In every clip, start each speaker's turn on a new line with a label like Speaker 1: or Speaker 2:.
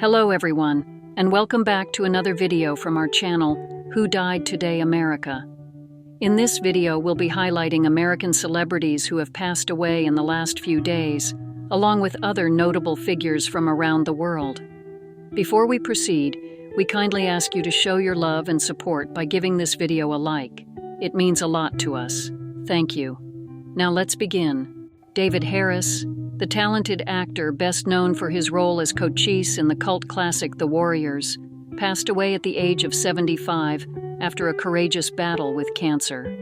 Speaker 1: Hello everyone, and welcome back to another video from our channel, Who Died Today America. In this video, we'll be highlighting American celebrities who have passed away in the last few days, along with other notable figures from around the world. Before we proceed, we kindly ask you to show your love and support by giving this video a like. It means a lot to us. Thank you. Now let's begin. David Harris, the talented actor best known for his role as Cochise in the cult classic The Warriors, passed away at the age of 75 after a courageous battle with cancer.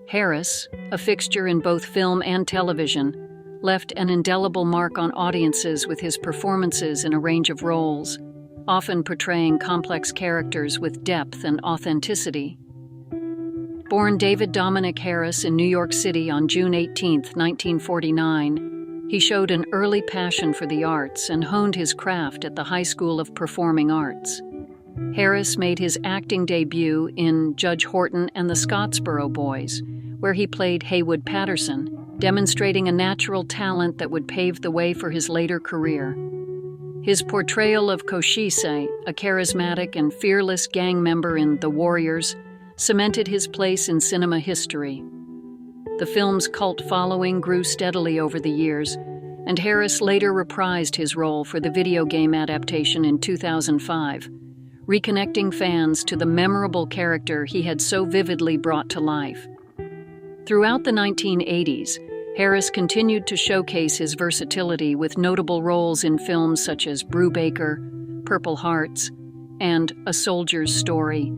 Speaker 1: Harris, a fixture in both film and television, left an indelible mark on audiences with his performances in a range of roles, often portraying complex characters with depth and authenticity. Born David Dominic Harris in New York City on June 18, 1949, he showed an early passion for the arts and honed his craft at the High School of Performing Arts. Harris made his acting debut in Judge Horton and the Scottsboro Boys, where he played Haywood Patterson, demonstrating a natural talent that would pave the way for his later career. His portrayal of Cochise, a charismatic and fearless gang member in The Warriors, cemented his place in cinema history. The film's cult following grew steadily over the years, and Harris later reprised his role for the video game adaptation in 2005, reconnecting fans to the memorable character he had so vividly brought to life. Throughout the 1980s, Harris continued to showcase his versatility with notable roles in films such as Brubaker, Purple Hearts, and A Soldier's Story.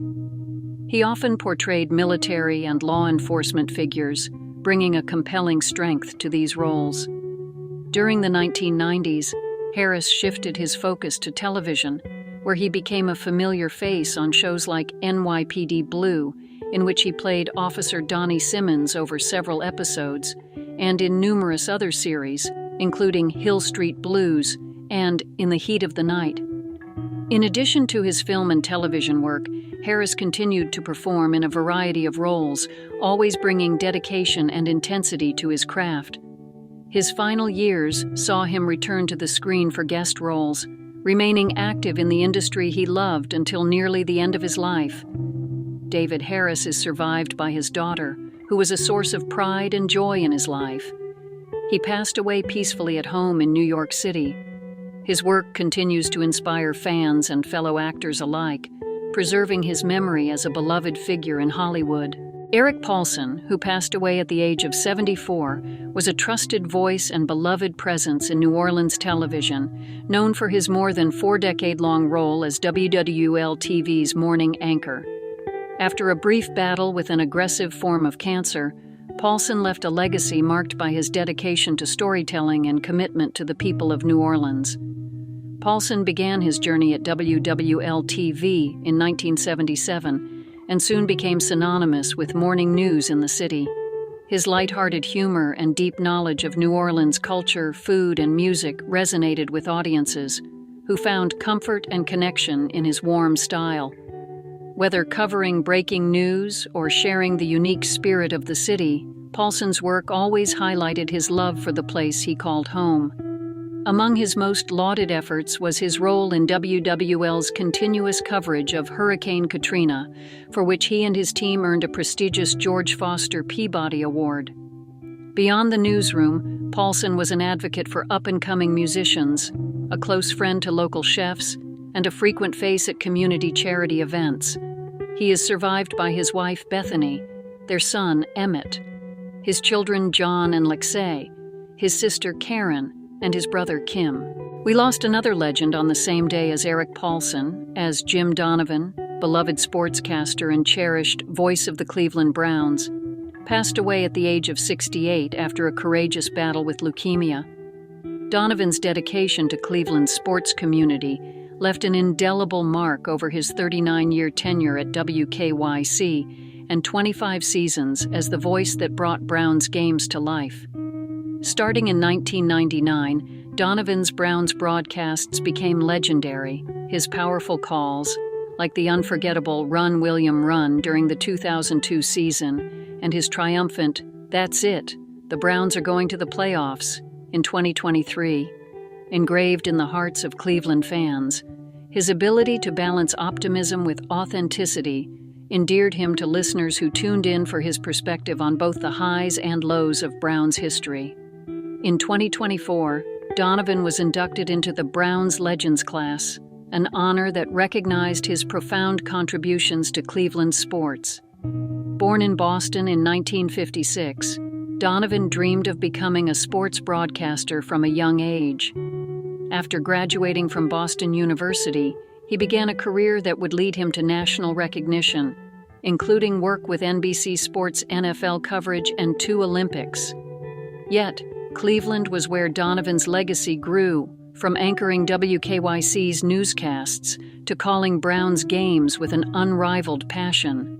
Speaker 1: He often portrayed military and law enforcement figures, bringing a compelling strength to these roles. During the 1990s, Harris shifted his focus to television, where he became a familiar face on shows like NYPD Blue, in which he played Officer Donnie Simmons over several episodes, and in numerous other series, including Hill Street Blues and In the Heat of the Night. In addition to his film and television work, Harris continued to perform in a variety of roles, always bringing dedication and intensity to his craft. His final years saw him return to the screen for guest roles, remaining active in the industry he loved until nearly the end of his life. David Harris is survived by his daughter, who was a source of pride and joy in his life. He passed away peacefully at home in New York City. His work continues to inspire fans and fellow actors alike, preserving his memory as a beloved figure in Hollywood. Eric Paulson, who passed away at the age of 74, was a trusted voice and beloved presence in New Orleans television, known for his more than 4-decade-long role as WWL-TV's morning anchor. After a brief battle with an aggressive form of cancer, Paulson left a legacy marked by his dedication to storytelling and commitment to the people of New Orleans. Paulson began his journey at WWL-TV in 1977 and soon became synonymous with morning news in the city. His lighthearted humor and deep knowledge of New Orleans culture, food, and music resonated with audiences, who found comfort and connection in his warm style. Whether covering breaking news or sharing the unique spirit of the city, Paulson's work always highlighted his love for the place he called home. Among his most lauded efforts was his role in WWL's continuous coverage of Hurricane Katrina, for which he and his team earned a prestigious George Foster Peabody Award. Beyond the newsroom, Paulson was an advocate for up-and-coming musicians, a close friend to local chefs, and a frequent face at community charity events. He is survived by his wife Bethany, their son Emmett, his children John and Lexay, his sister Karen, and his brother Kim. We lost another legend on the same day as Eric Paulson, as Jim Donovan, beloved sportscaster and cherished voice of the Cleveland Browns, passed away at the age of 68 after a courageous battle with leukemia. Donovan's dedication to Cleveland's sports community left an indelible mark over his 39-year tenure at WKYC and 25 seasons as the voice that brought Browns games to life. Starting in 1999, Donovan's Browns broadcasts became legendary. His powerful calls, like the unforgettable Run, William, Run during the 2002 season, and his triumphant, "That's it, the Browns are going to the playoffs," in 2023, engraved in the hearts of Cleveland fans. His ability to balance optimism with authenticity endeared him to listeners who tuned in for his perspective on both the highs and lows of Browns history. In 2024, Donovan was inducted into the Browns Legends class, an honor that recognized his profound contributions to Cleveland sports. Born in Boston in 1956, Donovan dreamed of becoming a sports broadcaster from a young age. After graduating from Boston University, he began a career that would lead him to national recognition, including work with NBC Sports NFL coverage and 2 Olympics. Yet, Cleveland was where Donovan's legacy grew, from anchoring WKYC's newscasts to calling Browns games with an unrivaled passion.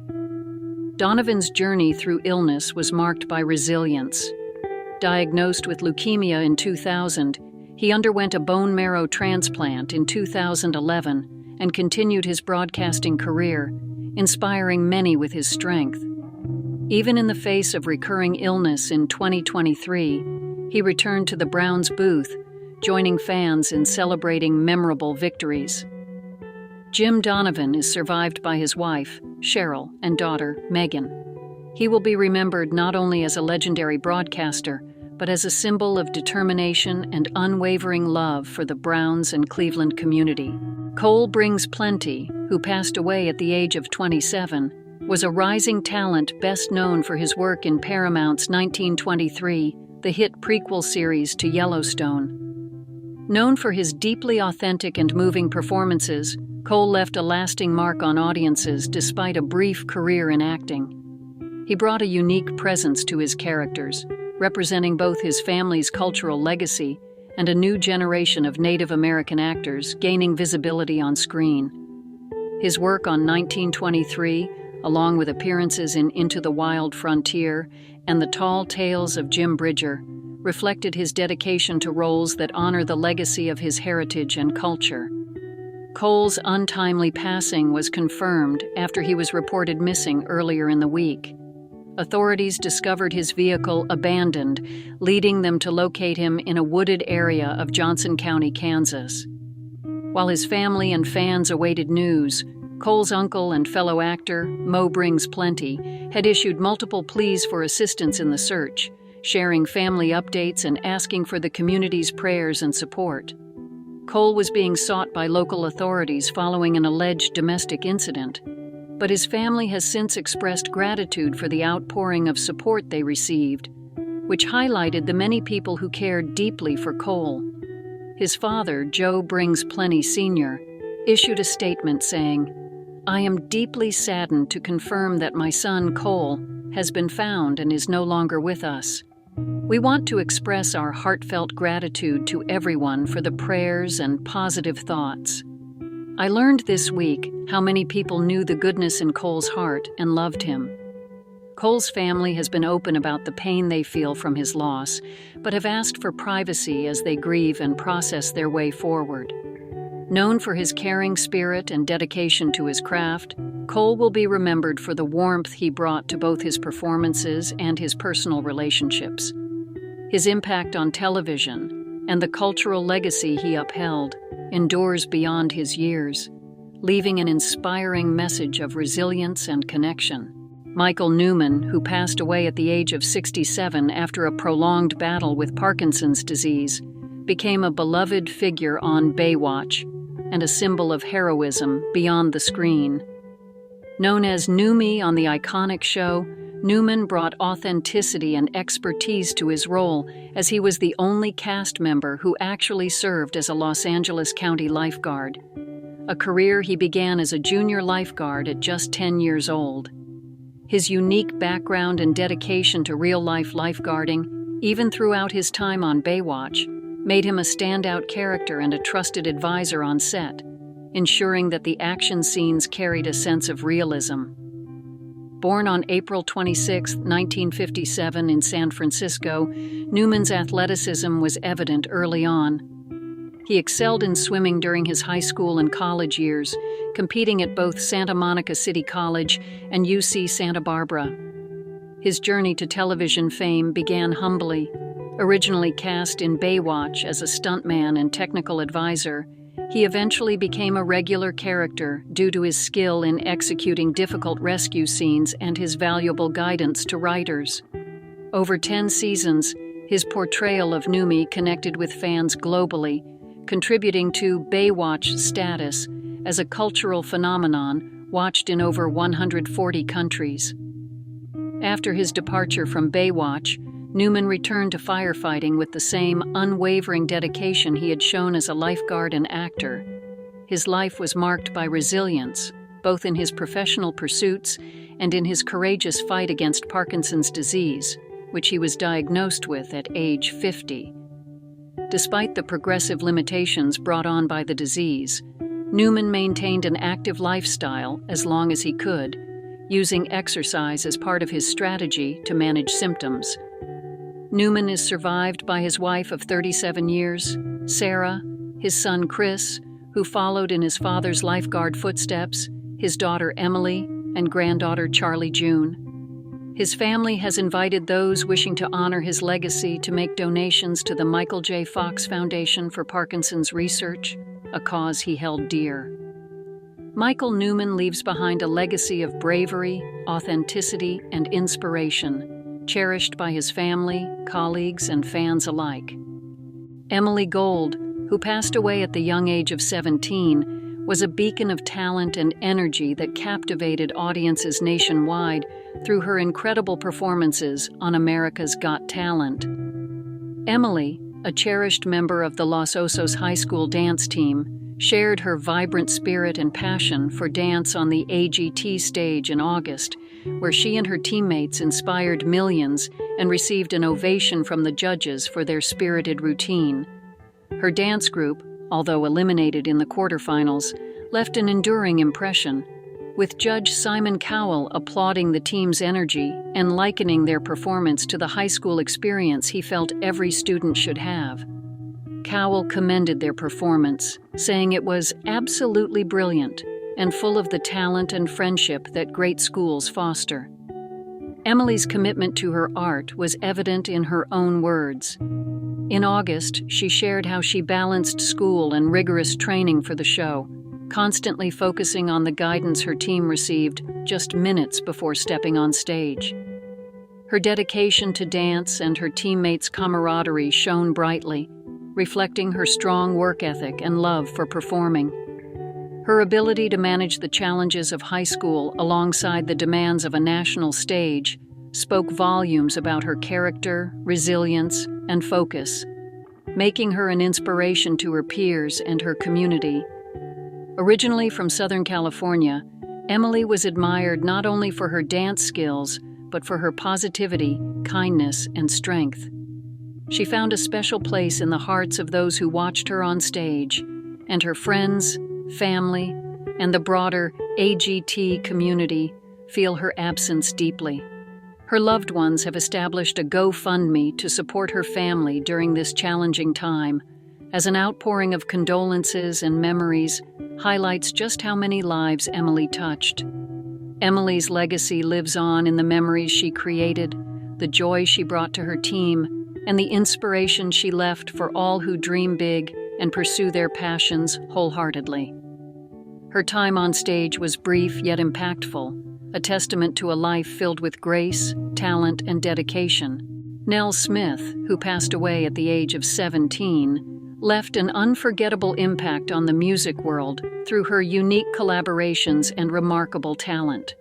Speaker 1: Donovan's journey through illness was marked by resilience. Diagnosed with leukemia in 2000, he underwent a bone marrow transplant in 2011 and continued his broadcasting career, inspiring many with his strength. Even in the face of recurring illness in 2023, he returned to the Browns booth, joining fans in celebrating memorable victories. Jim Donovan is survived by his wife, Cheryl, and daughter, Megan. He will be remembered not only as a legendary broadcaster, but as a symbol of determination and unwavering love for the Browns and Cleveland community. Cole Brings Plenty, who passed away at the age of 27, was a rising talent best known for his work in Paramount's 1923, the hit prequel series to Yellowstone. Known for his deeply authentic and moving performances, Cole left a lasting mark on audiences despite a brief career in acting. He brought a unique presence to his characters, representing both his family's cultural legacy and a new generation of Native American actors gaining visibility on screen. His work on 1923, along with appearances in Into the Wild Frontier and The Tall Tales of Jim Bridger, reflected his dedication to roles that honor the legacy of his heritage and culture. Cole's untimely passing was confirmed after he was reported missing earlier in the week. Authorities discovered his vehicle abandoned, leading them to locate him in a wooded area of Johnson County, Kansas. While his family and fans awaited news, Cole's uncle and fellow actor, Mo Brings Plenty, had issued multiple pleas for assistance in the search, sharing family updates and asking for the community's prayers and support. Cole was being sought by local authorities following an alleged domestic incident, but his family has since expressed gratitude for the outpouring of support they received, which highlighted the many people who cared deeply for Cole. His father, Joe Brings Plenty Sr., issued a statement saying, "I am deeply saddened to confirm that my son, Cole, has been found and is no longer with us. We want to express our heartfelt gratitude to everyone for the prayers and positive thoughts. I learned this week how many people knew the goodness in Cole's heart and loved him." Cole's family has been open about the pain they feel from his loss, but have asked for privacy as they grieve and process their way forward. Known for his caring spirit and dedication to his craft, Cole will be remembered for the warmth he brought to both his performances and his personal relationships. His impact on television and the cultural legacy he upheld endures beyond his years, leaving an inspiring message of resilience and connection. Michael Newman, who passed away at the age of 67 after a prolonged battle with Parkinson's disease, became a beloved figure on Baywatch and a symbol of heroism beyond the screen. Known as Newmy on the iconic show, Newman brought authenticity and expertise to his role, as he was the only cast member who actually served as a Los Angeles County lifeguard, a career he began as a junior lifeguard at just 10 years old. His unique background and dedication to real-life lifeguarding, even throughout his time on Baywatch, made him a standout character and a trusted advisor on set, ensuring that the action scenes carried a sense of realism. Born on April 26, 1957 in San Francisco, Newman's athleticism was evident early on. He excelled in swimming during his high school and college years, competing at both Santa Monica City College and UC Santa Barbara. His journey to television fame began humbly, Originally cast in Baywatch as a stuntman and technical advisor, he eventually became a regular character due to his skill in executing difficult rescue scenes and his valuable guidance to writers. Over 10 seasons, his portrayal of Newman connected with fans globally, contributing to Baywatch status as a cultural phenomenon watched in over 140 countries. After his departure from Baywatch, Newman returned to firefighting with the same unwavering dedication he had shown as a lifeguard and actor. His life was marked by resilience, both in his professional pursuits and in his courageous fight against Parkinson's disease, which he was diagnosed with at age 50. Despite the progressive limitations brought on by the disease, Newman maintained an active lifestyle as long as he could, using exercise as part of his strategy to manage symptoms. Newman is survived by his wife of 37 years, Sarah, his son Chris, who followed in his father's lifeguard footsteps, his daughter Emily, and granddaughter Charlie June. His family has invited those wishing to honor his legacy to make donations to the Michael J. Fox Foundation for Parkinson's Research, a cause he held dear. Michael Newman leaves behind a legacy of bravery, authenticity, and inspiration, cherished by his family, colleagues, and fans alike. Emily Gold, who passed away at the young age of 17, was a beacon of talent and energy that captivated audiences nationwide through her incredible performances on America's Got Talent. Emily, a cherished member of the Los Osos High School dance team, shared her vibrant spirit and passion for dance on the AGT stage in August, where she and her teammates inspired millions and received an ovation from the judges for their spirited routine. Her dance group, although eliminated in the quarterfinals, left an enduring impression, with Judge Simon Cowell applauding the team's energy and likening their performance to the high school experience he felt every student should have. Cowell commended their performance, saying it was absolutely brilliant and full of the talent and friendship that great schools foster. Emily's commitment to her art was evident in her own words. In August, she shared how she balanced school and rigorous training for the show, constantly focusing on the guidance her team received just minutes before stepping on stage. Her dedication to dance and her teammates' camaraderie shone brightly, reflecting her strong work ethic and love for performing. Her ability to manage the challenges of high school alongside the demands of a national stage spoke volumes about her character, resilience, and focus, making her an inspiration to her peers and her community. Originally from Southern California, Emily was admired not only for her dance skills, but for her positivity, kindness, and strength. She found a special place in the hearts of those who watched her on stage, and her friends, family, and the broader AGT community feel her absence deeply. Her loved ones have established a GoFundMe to support her family during this challenging time, as an outpouring of condolences and memories highlights just how many lives Emily touched. Emily's legacy lives on in the memories she created, the joy she brought to her team, and the inspiration she left for all who dream big and pursue their passions wholeheartedly. Her time on stage was brief yet impactful, a testament to a life filled with grace, talent, and dedication. Nell Smith, who passed away at the age of 17, left an unforgettable impact on the music world through her unique collaborations and remarkable talent.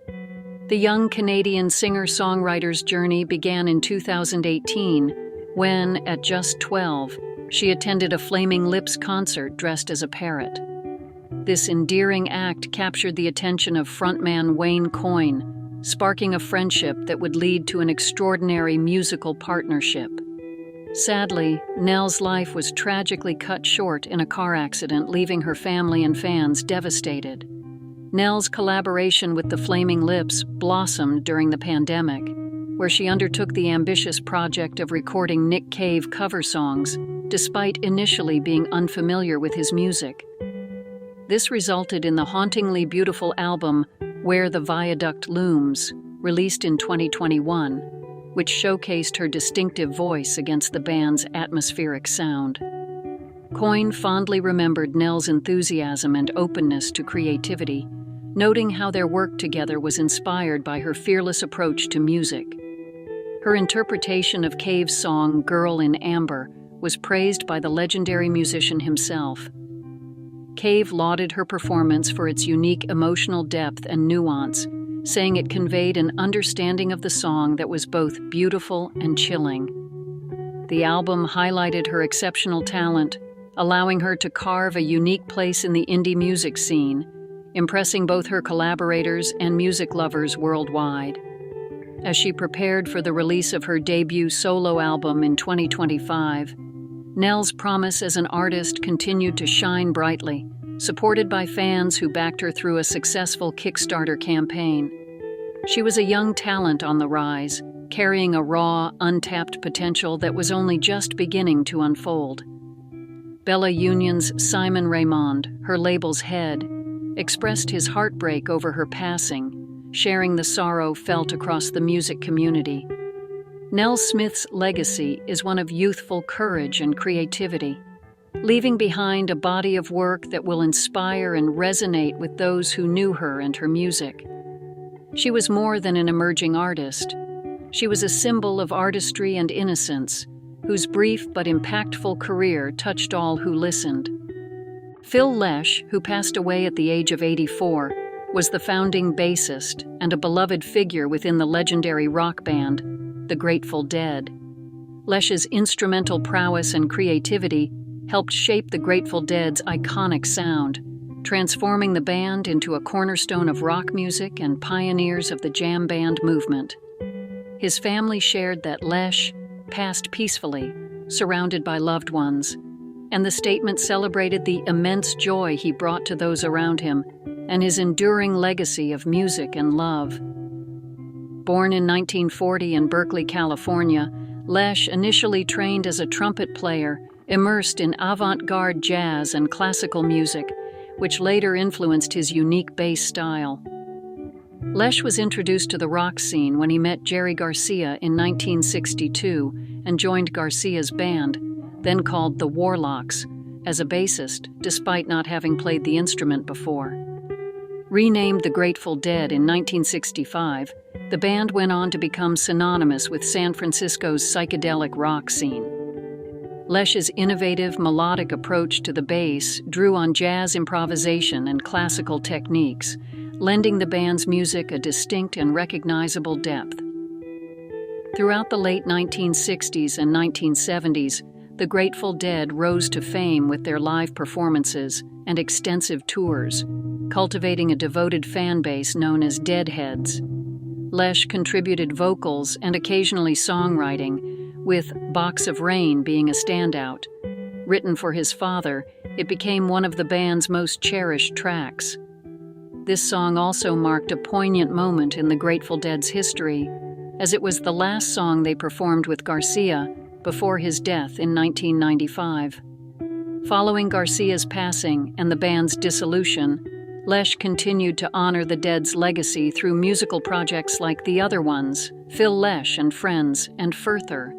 Speaker 1: The young Canadian singer-songwriter's journey began in 2018, when, at just 12, she attended a Flaming Lips concert dressed as a parrot. This endearing act captured the attention of frontman Wayne Coyne, sparking a friendship that would lead to an extraordinary musical partnership. Sadly, Nell's life was tragically cut short in a car accident, leaving her family and fans devastated. Nell's collaboration with the Flaming Lips blossomed during the pandemic, where she undertook the ambitious project of recording Nick Cave cover songs, despite initially being unfamiliar with his music. This resulted in the hauntingly beautiful album Where the Viaduct Looms, released in 2021, which showcased her distinctive voice against the band's atmospheric sound. Coyne fondly remembered Nell's enthusiasm and openness to creativity, noting how their work together was inspired by her fearless approach to music. Her interpretation of Cave's song "Girl in Amber" was praised by the legendary musician himself. Cave lauded her performance for its unique emotional depth and nuance, saying it conveyed an understanding of the song that was both beautiful and chilling. The album highlighted her exceptional talent, allowing her to carve a unique place in the indie music scene, impressing both her collaborators and music lovers worldwide. As she prepared for the release of her debut solo album in 2025, Nell's promise as an artist continued to shine brightly, supported by fans who backed her through a successful Kickstarter campaign. She was a young talent on the rise, carrying a raw, untapped potential that was only just beginning to unfold. Bella Union's Simon Raymond, her label's head, expressed his heartbreak over her passing, sharing the sorrow felt across the music community. Nell Smith's legacy is one of youthful courage and creativity, leaving behind a body of work that will inspire and resonate with those who knew her and her music. She was more than an emerging artist. She was a symbol of artistry and innocence, whose brief but impactful career touched all who listened. Phil Lesh, who passed away at the age of 84, was the founding bassist and a beloved figure within the legendary rock band, the Grateful Dead. Lesh's instrumental prowess and creativity helped shape the Grateful Dead's iconic sound, transforming the band into a cornerstone of rock music and pioneers of the jam band movement. His family shared that Lesh passed peacefully, surrounded by loved ones, and the statement celebrated the immense joy he brought to those around him and his enduring legacy of music and love. Born in 1940 in Berkeley, California, Lesh initially trained as a trumpet player, immersed in avant-garde jazz and classical music, which later influenced his unique bass style. Lesh was introduced to the rock scene when he met Jerry Garcia in 1962 and joined Garcia's band, then called the Warlocks, as a bassist, despite not having played the instrument before. Renamed the Grateful Dead in 1965, the band went on to become synonymous with San Francisco's psychedelic rock scene. Lesh's innovative, melodic approach to the bass drew on jazz improvisation and classical techniques, lending the band's music a distinct and recognizable depth. Throughout the late 1960s and 1970s, the Grateful Dead rose to fame with their live performances and extensive tours, cultivating a devoted fan base known as Deadheads. Lesh contributed vocals and occasionally songwriting, with "Box of Rain" being a standout. Written for his father, it became one of the band's most cherished tracks. This song also marked a poignant moment in the Grateful Dead's history, as it was the last song they performed with Garcia before his death in 1995. Following Garcia's passing and the band's dissolution, Lesh continued to honor the Dead's legacy through musical projects like The Other Ones, Phil Lesh and Friends, and Further.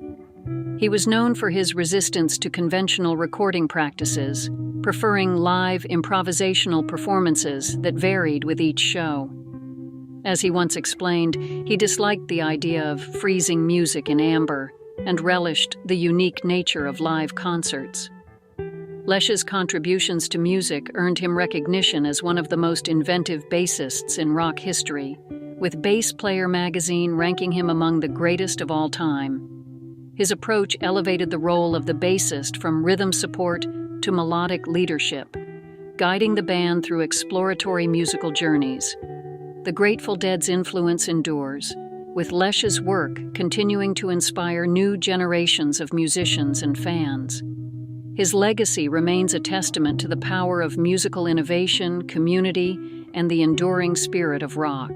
Speaker 1: He was known for his resistance to conventional recording practices, preferring live improvisational performances that varied with each show. As he once explained, he disliked the idea of freezing music in amber and relished the unique nature of live concerts. Lesh's contributions to music earned him recognition as one of the most inventive bassists in rock history, with Bass Player magazine ranking him among the greatest of all time. His approach elevated the role of the bassist from rhythm support to melodic leadership, guiding the band through exploratory musical journeys. The Grateful Dead's influence endures, with Lesh's work continuing to inspire new generations of musicians and fans. His legacy remains a testament to the power of musical innovation, community, and the enduring spirit of rock.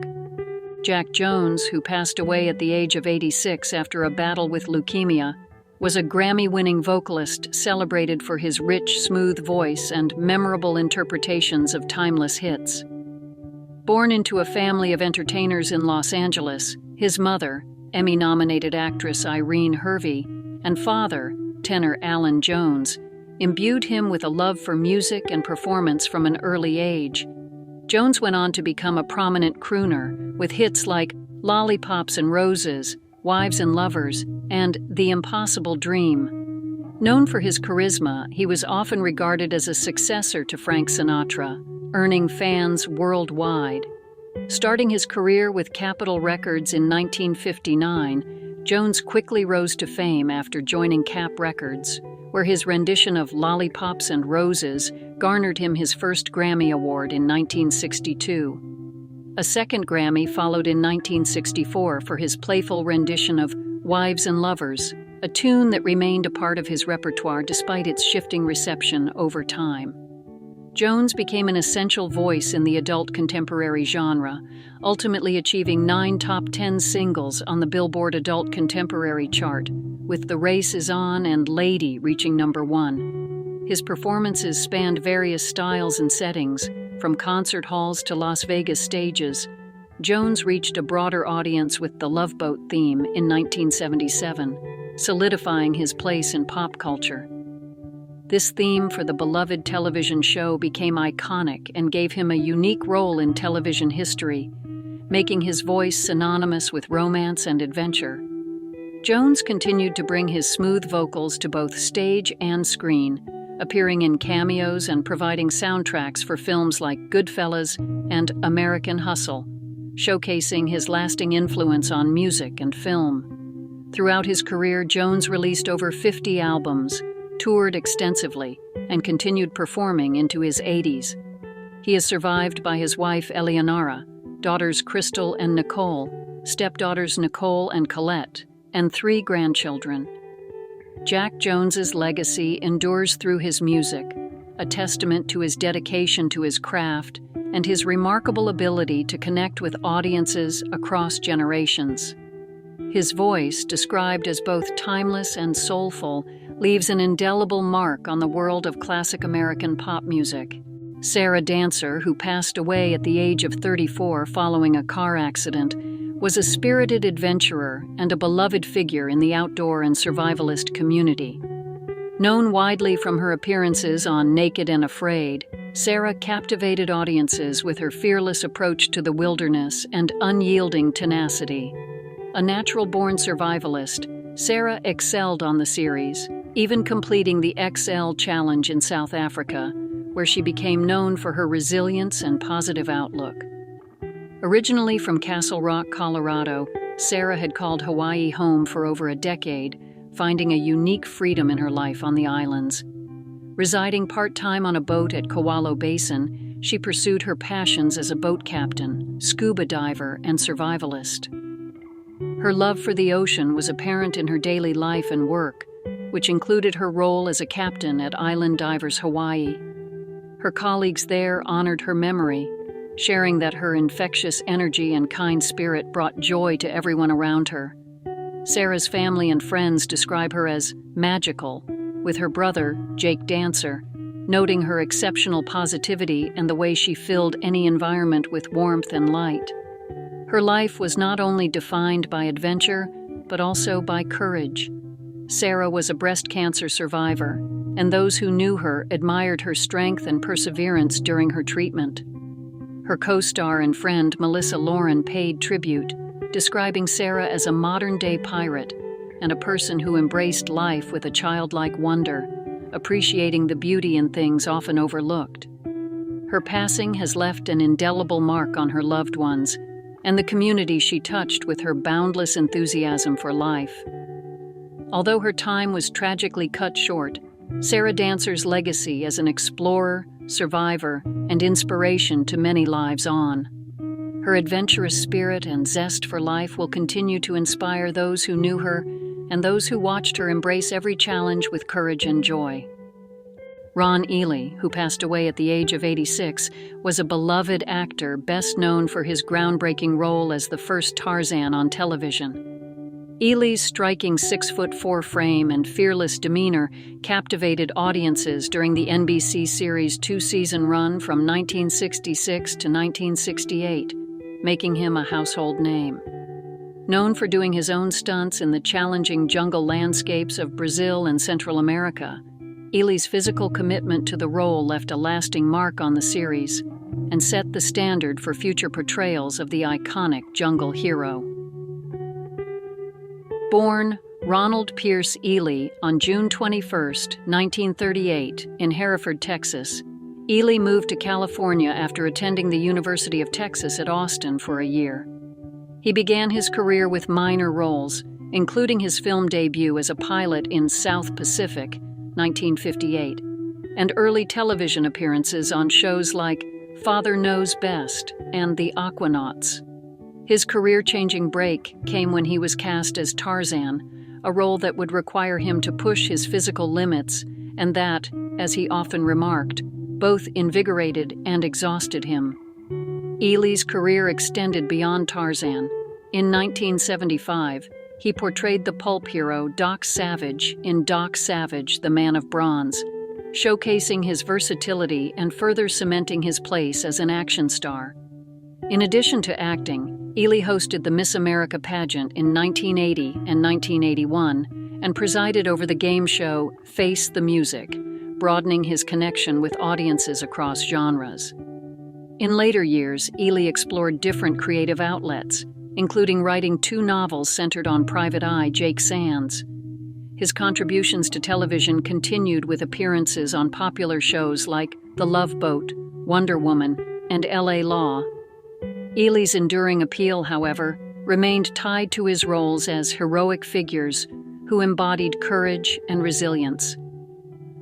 Speaker 1: Jack Jones, who passed away at the age of 86 after a battle with leukemia, was a Grammy-winning vocalist celebrated for his rich, smooth voice and memorable interpretations of timeless hits. Born into a family of entertainers in Los Angeles, his mother, Emmy-nominated actress Irene Hervey, and father, tenor Alan Jones, imbued him with a love for music and performance from an early age. Jones went on to become a prominent crooner, with hits like Lollipops and Roses, Wives and Lovers, and The Impossible Dream. Known for his charisma, he was often regarded as a successor to Frank Sinatra, earning fans worldwide. Starting his career with Capitol Records in 1959, Jones quickly rose to fame after joining Cap Records, where his rendition of Lollipops and Roses garnered him his first Grammy Award in 1962. A second Grammy followed in 1964 for his playful rendition of Wives and Lovers, a tune that remained a part of his repertoire despite its shifting reception over time. Jones became an essential voice in the adult contemporary genre, ultimately achieving 9 top 10 singles on the Billboard Adult Contemporary chart, with The Race Is On and Lady reaching number 1. His performances spanned various styles and settings, from concert halls to Las Vegas stages. Jones reached a broader audience with the Love Boat theme in 1977, solidifying his place in pop culture. This theme for the beloved television show became iconic and gave him a unique role in television history, making his voice synonymous with romance and adventure. Jones continued to bring his smooth vocals to both stage and screen, appearing in cameos and providing soundtracks for films like Goodfellas and American Hustle, showcasing his lasting influence on music and film. Throughout his career, Jones released over 50 albums, toured extensively, and continued performing into his 80s. He is survived by his wife Eleonora, daughters Crystal and Nicole, stepdaughters Nicole and Colette, and 3 grandchildren. Jack Jones's legacy endures through his music, a testament to his dedication to his craft and his remarkable ability to connect with audiences across generations. His voice, described as both timeless and soulful, leaves an indelible mark on the world of classic American pop music. Sarah Dancer, who passed away at the age of 34 following a car accident, was a spirited adventurer and a beloved figure in the outdoor and survivalist community. Known widely from her appearances on Naked and Afraid, Sarah captivated audiences with her fearless approach to the wilderness and unyielding tenacity. A natural-born survivalist, Sarah excelled on the series, even completing the XL Challenge in South Africa, where she became known for her resilience and positive outlook. Originally from Castle Rock, Colorado, Sarah had called Hawaii home for over a decade, finding a unique freedom in her life on the islands. Residing part-time on a boat at Kewalo Basin, she pursued her passions as a boat captain, scuba diver, and survivalist. Her love for the ocean was apparent in her daily life and work, which included her role as a captain at Island Divers Hawaii. Her colleagues there honored her memory, sharing that her infectious energy and kind spirit brought joy to everyone around her. Sarah's family and friends describe her as magical, with her brother, Jake Dancer, noting her exceptional positivity and the way she filled any environment with warmth and light. Her life was not only defined by adventure, but also by courage. Sarah was a breast cancer survivor, and those who knew her admired her strength and perseverance during her treatment. Her co-star and friend Melissa Lauren paid tribute, describing Sarah as a modern-day pirate and a person who embraced life with a childlike wonder, appreciating the beauty in things often overlooked. Her passing has left an indelible mark on her loved ones and the community she touched with her boundless enthusiasm for life. Although her time was tragically cut short, Sarah Dancer's legacy as an explorer, survivor, and inspiration to many lives on. Her adventurous spirit and zest for life will continue to inspire those who knew her and those who watched her embrace every challenge with courage and joy. Ron Ely, who passed away at the age of 86, was a beloved actor best known for his groundbreaking role as the first Tarzan on television. Ely's striking 6'4" frame and fearless demeanor captivated audiences during the NBC series' 2-season run from 1966 to 1968, making him a household name. Known for doing his own stunts in the challenging jungle landscapes of Brazil and Central America, Eley's physical commitment to the role left a lasting mark on the series and set the standard for future portrayals of the iconic jungle hero. Born Ronald Pierce Eley on June 21, 1938, in Hereford, Texas, Eley moved to California after attending the University of Texas at Austin for a year. He began his career with minor roles, including his film debut as a pilot in South Pacific, 1958, and early television appearances on shows like Father Knows Best and The Aquanauts. His career-changing break came when he was cast as Tarzan, a role that would require him to push his physical limits and that, as he often remarked, both invigorated and exhausted him. Eley's career extended beyond Tarzan. In 1975, he portrayed the pulp hero Doc Savage in Doc Savage, the Man of Bronze, showcasing his versatility and further cementing his place as an action star. In addition to acting, Eley hosted the Miss America pageant in 1980 and 1981 and presided over the game show Face the Music, broadening his connection with audiences across genres. In later years, Eley explored different creative outlets, including writing 2 novels centered on Private Eye Jake Sands. His contributions to television continued with appearances on popular shows like The Love Boat, Wonder Woman, and L.A. Law. Eley's enduring appeal, however, remained tied to his roles as heroic figures who embodied courage and resilience.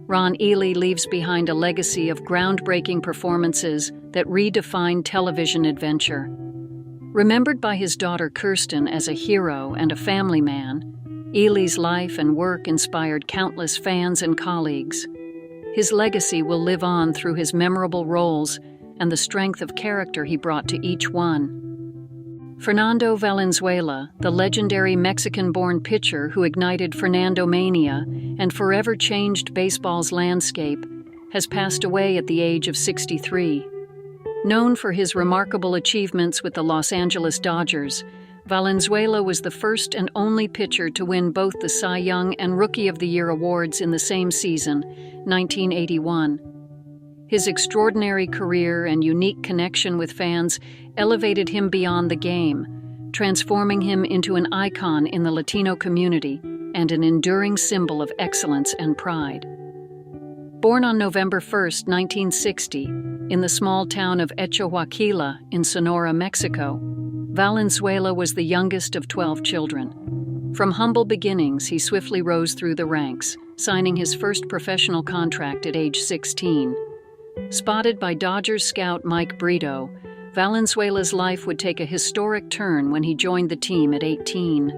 Speaker 1: Ron Eley leaves behind a legacy of groundbreaking performances that redefined television adventure. Remembered by his daughter Kirsten as a hero and a family man, Eley's life and work inspired countless fans and colleagues. His legacy will live on through his memorable roles and the strength of character he brought to each one. Fernando Valenzuela, the legendary Mexican-born pitcher who ignited Fernando Mania and forever changed baseball's landscape, has passed away at the age of 63. Known for his remarkable achievements with the Los Angeles Dodgers, Valenzuela was the first and only pitcher to win both the Cy Young and Rookie of the Year awards in the same season, 1981. His extraordinary career and unique connection with fans elevated him beyond the game, transforming him into an icon in the Latino community and an enduring symbol of excellence and pride. Born on November 1, 1960, in the small town of Echoaquila in Sonora, Mexico, Valenzuela was the youngest of 12 children. From humble beginnings, he swiftly rose through the ranks, signing his first professional contract at age 16. Spotted by Dodgers scout Mike Brito, Valenzuela's life would take a historic turn when he joined the team at 18.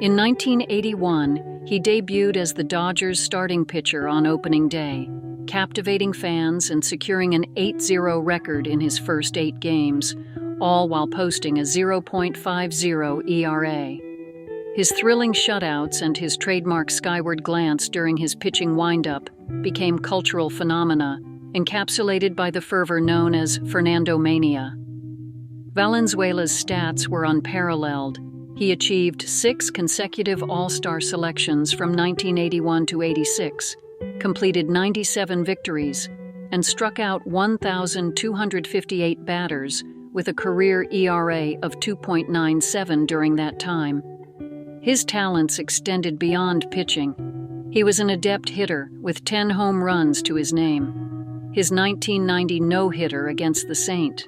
Speaker 1: In 1981, he debuted as the Dodgers' starting pitcher on opening day, captivating fans and securing an 8-0 record in his first 8 games, all while posting a 0.50 ERA. His thrilling shutouts and his trademark skyward glance during his pitching windup became cultural phenomena, encapsulated by the fervor known as Fernando Mania. Valenzuela's stats were unparalleled. He achieved 6 consecutive All-Star selections from 1981 to 86, completed 97 victories, and struck out 1,258 batters with a career ERA of 2.97 during that time. His talents extended beyond pitching. He was an adept hitter with 10 home runs to his name. His 1990 no-hitter against the St.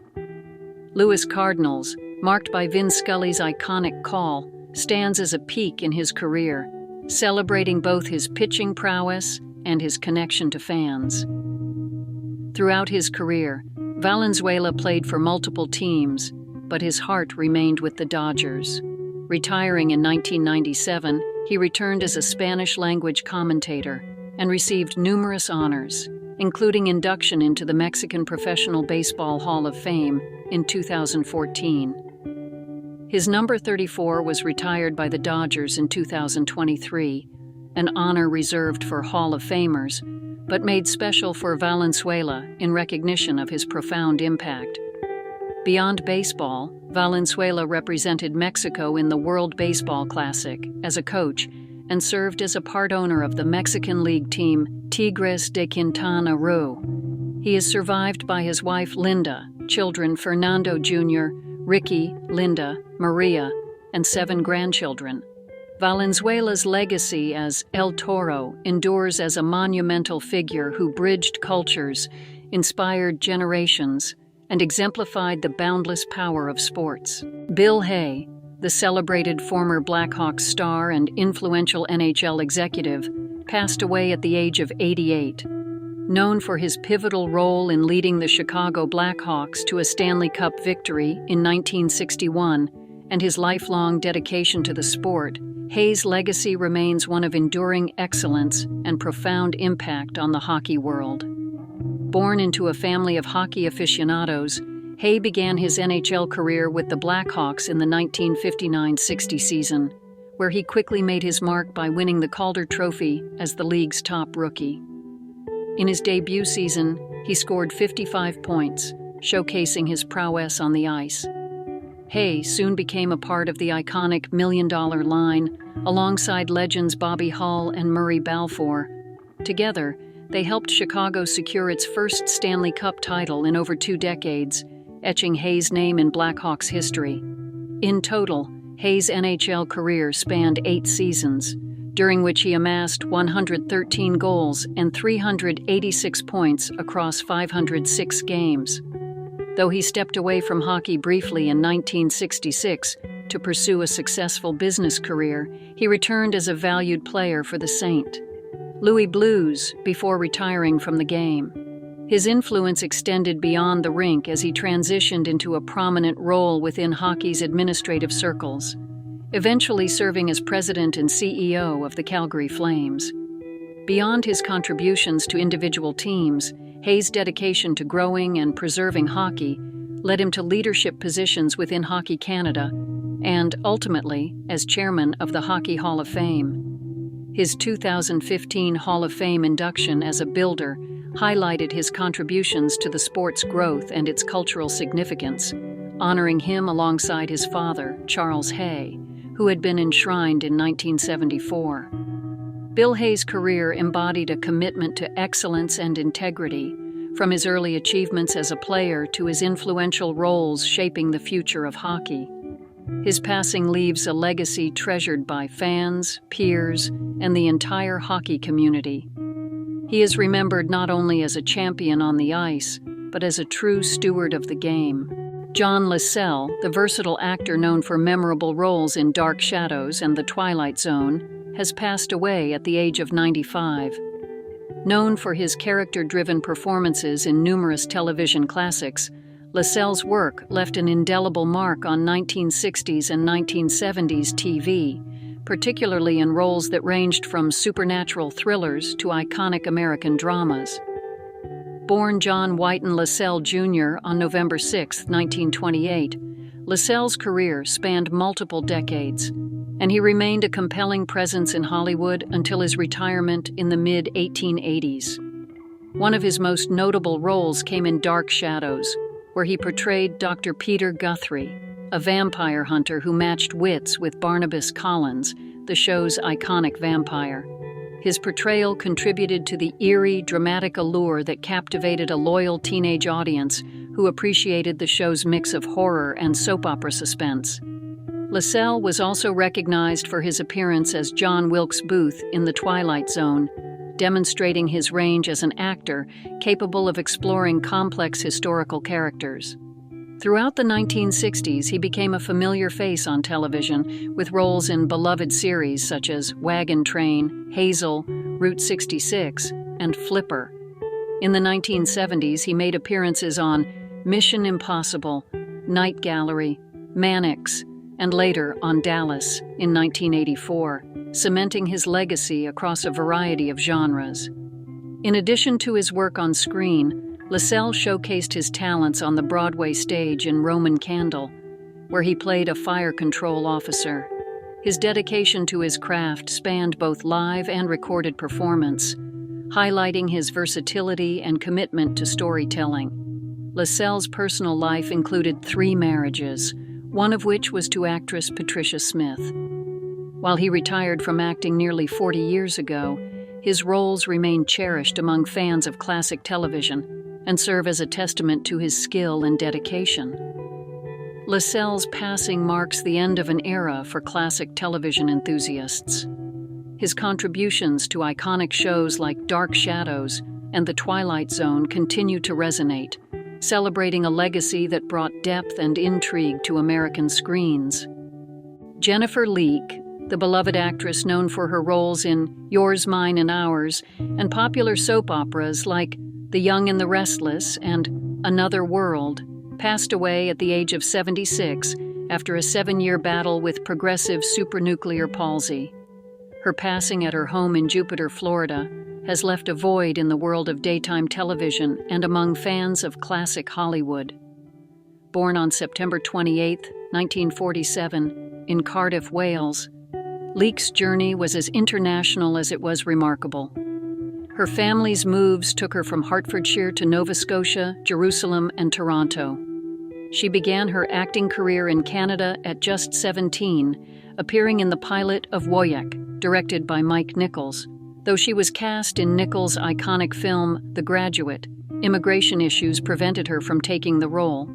Speaker 1: Louis Cardinals, marked by Vin Scully's iconic call, stands as a peak in his career, celebrating both his pitching prowess and his connection to fans. Throughout his career, Valenzuela played for multiple teams, but his heart remained with the Dodgers. Retiring in 1997, he returned as a Spanish-language commentator and received numerous honors, including induction into the Mexican Professional Baseball Hall of Fame in 2014. His number 34 was retired by the Dodgers in 2023, an honor reserved for Hall of Famers, but made special for Valenzuela in recognition of his profound impact. Beyond baseball, Valenzuela represented Mexico in the World Baseball Classic as a coach and served as a part owner of the Mexican League team Tigres de Quintana Roo. He is survived by his wife Linda, children Fernando Jr., Ricky, Linda, Maria, and 7 grandchildren. Valenzuela's legacy as El Toro endures as a monumental figure who bridged cultures, inspired generations, and exemplified the boundless power of sports. Bill Haye, the celebrated former Blackhawks star and influential NHL executive, passed away at the age of 88. Known for his pivotal role in leading the Chicago Blackhawks to a Stanley Cup victory in 1961 and his lifelong dedication to the sport, Haye's legacy remains one of enduring excellence and profound impact on the hockey world. Born into a family of hockey aficionados, Haye began his NHL career with the Blackhawks in the 1959-60 season, where he quickly made his mark by winning the Calder Trophy as the league's top rookie. In his debut season, he scored 55 points, showcasing his prowess on the ice. Haye soon became a part of the iconic $1 Million Line, alongside legends Bobby Hull and Murray Balfour. Together, they helped Chicago secure its first Stanley Cup title in over 2 decades, etching Haye's name in Blackhawks history. In total, Haye's NHL career spanned 8 seasons, during which he amassed 113 goals and 386 points across 506 games. Though he stepped away from hockey briefly in 1966 to pursue a successful business career, he returned as a valued player for the St. Louis Blues before retiring from the game. His influence extended beyond the rink as he transitioned into a prominent role within hockey's administrative circles, eventually serving as president and CEO of the Calgary Flames. Beyond his contributions to individual teams, Haye's dedication to growing and preserving hockey led him to leadership positions within Hockey Canada and, ultimately, as chairman of the Hockey Hall of Fame. His 2015 Hall of Fame induction as a builder highlighted his contributions to the sport's growth and its cultural significance, honoring him alongside his father, Charles Haye, who had been enshrined in 1974. Bill Haye's career embodied a commitment to excellence and integrity, from his early achievements as a player to his influential roles shaping the future of hockey. His passing leaves a legacy treasured by fans, peers, and the entire hockey community. He is remembered not only as a champion on the ice, but as a true steward of the game. John Lell, the versatile actor known for memorable roles in Dark Shadows and The Twilight Zone, has passed away at the age of 95. Known for his character-driven performances in numerous television classics, Lell's work left an indelible mark on 1960s and 1970s TV, particularly in roles that ranged from supernatural thrillers to iconic American dramas. Born John Whiten Lell Jr. on November 6, 1928, Lell's career spanned multiple decades, and he remained a compelling presence in Hollywood until his retirement in the mid-1880s. One of his most notable roles came in Dark Shadows, where he portrayed Dr. Peter Guthrie, a vampire hunter who matched wits with Barnabas Collins, the show's iconic vampire. His portrayal contributed to the eerie, dramatic allure that captivated a loyal teenage audience who appreciated the show's mix of horror and soap opera suspense. Lell was also recognized for his appearance as John Wilkes Booth in The Twilight Zone, demonstrating his range as an actor capable of exploring complex historical characters. Throughout the 1960s, he became a familiar face on television, with roles in beloved series such as Wagon Train, Hazel, Route 66, and Flipper. In the 1970s, he made appearances on Mission Impossible, Night Gallery, Mannix, and later on Dallas in 1984, cementing his legacy across a variety of genres. In addition to his work on screen, Lell showcased his talents on the Broadway stage in Roman Candle, where he played a fire control officer. His dedication to his craft spanned both live and recorded performance, highlighting his versatility and commitment to storytelling. Lell's personal life included 3 marriages, one of which was to actress Patricia Smith. While he retired from acting nearly 40 years ago, his roles remain cherished among fans of classic television and serve as a testament to his skill and dedication. Lell's passing marks the end of an era for classic television enthusiasts. His contributions to iconic shows like Dark Shadows and The Twilight Zone continue to resonate, celebrating a legacy that brought depth and intrigue to American screens. Jennifer Leake, the beloved actress known for her roles in Yours, Mine, and Ours, and popular soap operas like The Young and the Restless and Another World, passed away at the age of 76 after a 7-year battle with progressive supranuclear palsy. Her passing at her home in Jupiter, Florida, has left a void in the world of daytime television and among fans of classic Hollywood. Born on September 28, 1947, in Cardiff, Wales, Leake's journey was as international as it was remarkable. Her family's moves took her from Hertfordshire to Nova Scotia, Jerusalem, and Toronto. She began her acting career in Canada at just 17, appearing in the pilot of Woyek, directed by Mike Nichols. Though she was cast in Nichols' iconic film The Graduate, immigration issues prevented her from taking the role,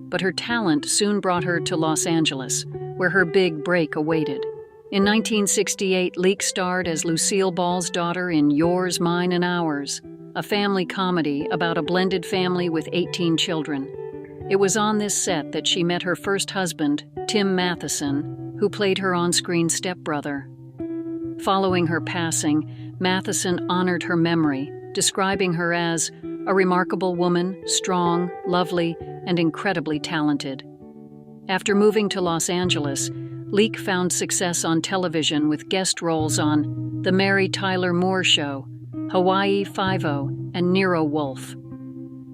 Speaker 1: but her talent soon brought her to Los Angeles, where her big break awaited. In 1968, Leake starred as Lucille Ball's daughter in Yours, Mine, and Ours, a family comedy about a blended family with 18 children. It was on this set that she met her first husband, Tim Matheson, who played her on-screen stepbrother. Following her passing, Matheson honored her memory, describing her as a remarkable woman, strong, lovely, and incredibly talented. After moving to Los Angeles, Leake found success on television with guest roles on The Mary Tyler Moore Show, Hawaii Five-0, and Nero Wolfe.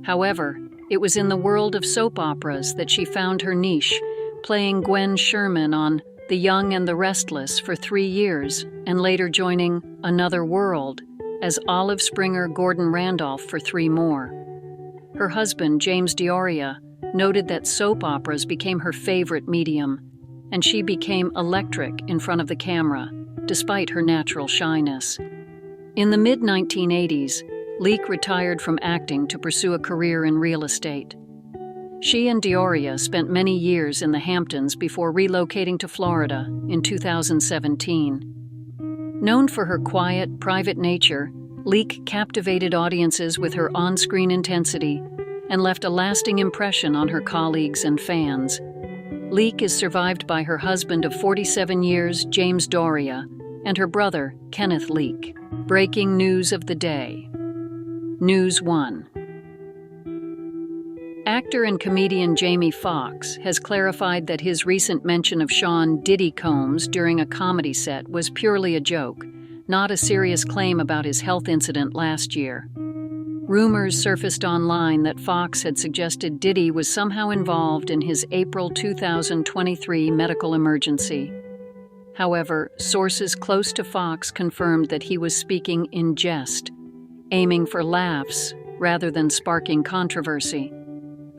Speaker 1: However, it was in the world of soap operas that she found her niche, playing Gwen Sherman on The Young and the Restless for 3 years, and later joining Another World as Olive Springer Gordon Randolph for 3 more. Her husband, James Dioria, noted that soap operas became her favorite medium, and she became electric in front of the camera, despite her natural shyness. In the mid-1980s, Leake retired from acting to pursue a career in real estate. She and Dioria spent many years in the Hamptons before relocating to Florida in 2017. Known for her quiet, private nature, Leake captivated audiences with her on-screen intensity and left a lasting impression on her colleagues and fans. Leake is survived by her husband of 47 years, James Doria, and her brother, Kenneth Leake. Breaking news of the day. News 1. Actor and comedian Jamie Foxx has clarified that his recent mention of Sean Diddy Combs during a comedy set was purely a joke, not a serious claim about his health incident last year. Rumors surfaced online that Foxx had suggested Diddy was somehow involved in his April 2023 medical emergency. However, sources close to Foxx confirmed that he was speaking in jest, aiming for laughs rather than sparking controversy.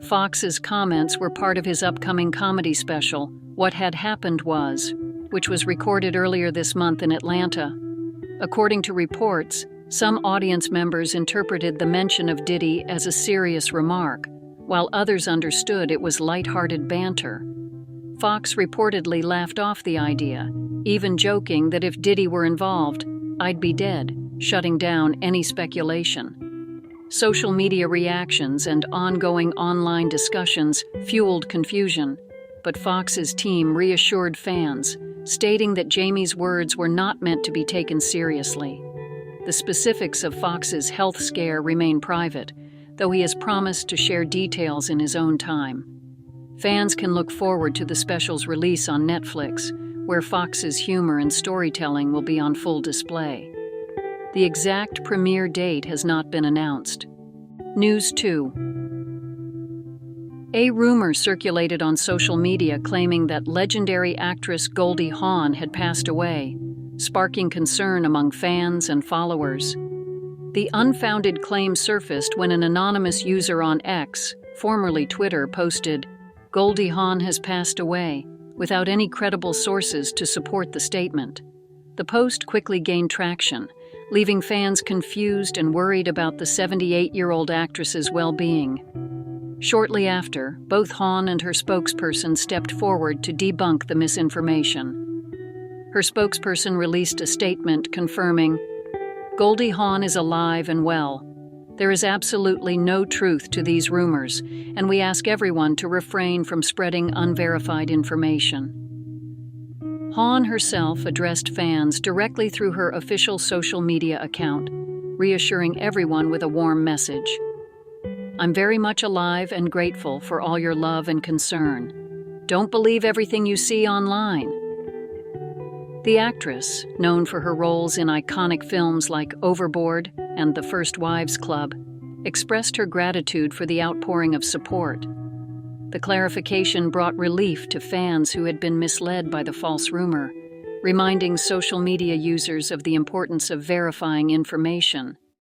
Speaker 1: Foxx's comments were part of his upcoming comedy special, What Had Happened Was, which was recorded earlier this month in Atlanta. According to reports, some audience members interpreted the mention of Diddy as a serious remark, while others understood it was lighthearted banter. Foxx reportedly laughed off the idea, even joking that if Diddy were involved, I'd be dead, shutting down any speculation. Social media reactions and ongoing online discussions fueled confusion, but Foxx's team reassured fans, stating that Jamie's words were not meant to be taken seriously. The specifics of Foxx's health scare remain private, though he has promised to share details in his own time. Fans can look forward to the special's release on Netflix, where Foxx's humor and storytelling will be on full display. The exact premiere date has not been announced. News 2. A rumor circulated on social media claiming that legendary actress Goldie Hawn had passed away, sparking concern among fans and followers. The unfounded claim surfaced when an anonymous user on X, formerly Twitter, posted, "Goldie Hawn has passed away," without any credible sources to support the statement. The post quickly gained traction, leaving fans confused and worried about the 78-year-old actress's well-being. Shortly after, both Hawn and her spokesperson stepped forward to debunk the misinformation. Her spokesperson released a statement confirming, "Goldie Hawn is alive and well. There is absolutely no truth to these rumors, and we ask everyone to refrain from spreading unverified information." Hawn herself addressed fans directly through her official social media account, reassuring everyone with a warm message. "I'm very much alive and grateful for all your love and concern. Don't believe everything you see online." The actress, known for her roles in iconic films like Overboard and The First Wives Club, expressed her gratitude for the outpouring of support. The clarification brought relief to fans who had been misled by the false rumor, reminding social media users of the importance of verifying information.